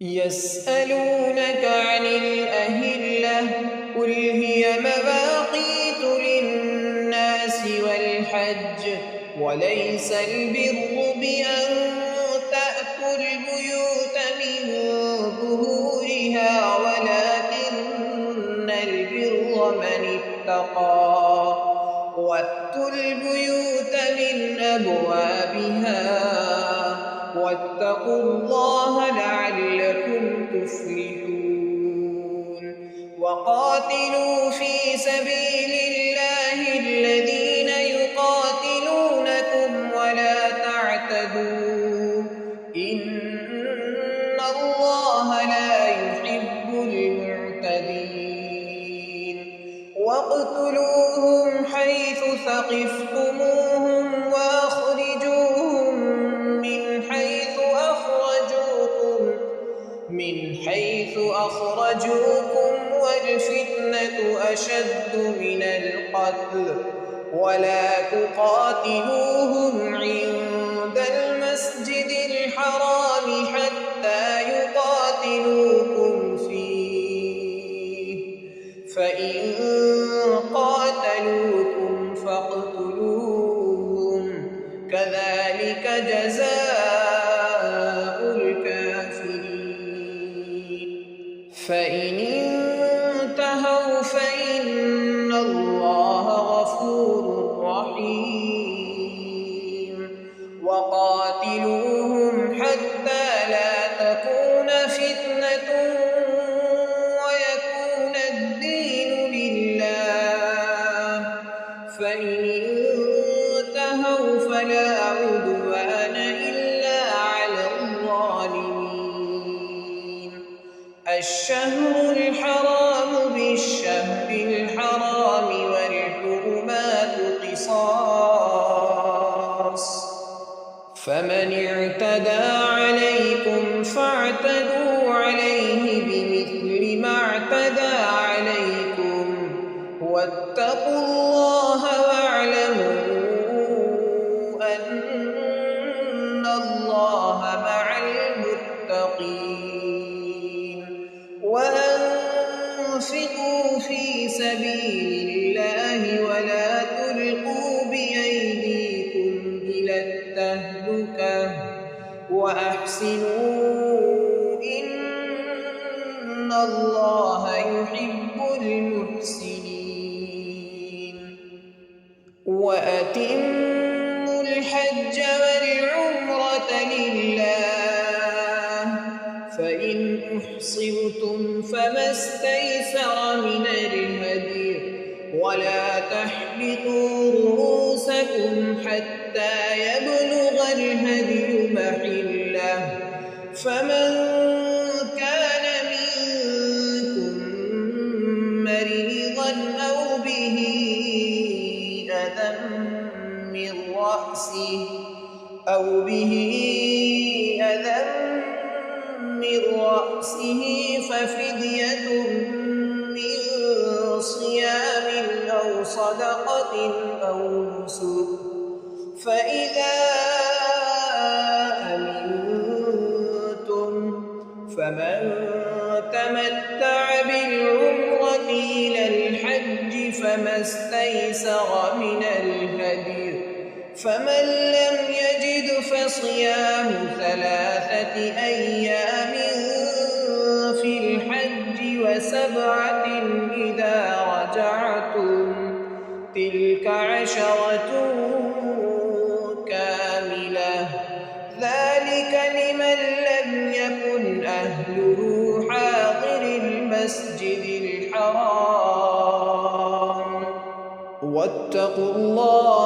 يسألونك عن الأهلة قل هي مواقيت للناس والحج وليس البر بأن تأتوا البيوت من ظهورها ولكن البر من اتقى وأتوا البيوت من أبوابها واتقوا الله لعلكم تفلحون وقاتلوا في سبيل الله الذين يقاتلونكم ولا تعتدوا إن الله لا يحب المعتدين واقتلوهم حيث ثقفتموهم وأخرجوهم من حيث أخرجوكم والفتنة أشد من القتل ولا تقاتلوهم عند المسجد الحرام حتى يقاتلوكم فيه فإن قاتلوكم فاقتلوهم كذلك جزاء الكافرين فإن انتهوا فإن الله غفور رحيم وقاتلوهم حتى لا تكون فتنة ويكون الدين لله فإن انتهوا فلا عدوان إلا على الظالمين الشهر الحرام بالشهر الحرام والحرمات قصاص فمن اعتدى عليكم فاعتدوا عليه بمثل ما اعتدى عليكم واتقوا الله واعلموا أن الله مع المتقين وأنفقوا في سبيل الله ولا تلقوا بأيديكم إلى التهلكة وأحسنوا إن الله يحب المحسنين وأتموا الحج والعمرة لله فإن أحصرتم فما استيسر من الهدي ولا تحلقوا رؤوسكم حتى يبلغ الهدي محله فمن كان منكم مريضا أو به أذى من رأسه ففدية من صيام أو صدقة أو نسك فإذا أمنتم فمن تمتع بالعمرة إلى الحج فما استيسر من الهدي فمن لم يجد فصيام 3 أيام في الحج و7 إذا رجعتم تلك 10 كاملة ذلك لمن لم يكن أهله حاضر المسجد الحرام واتقوا الله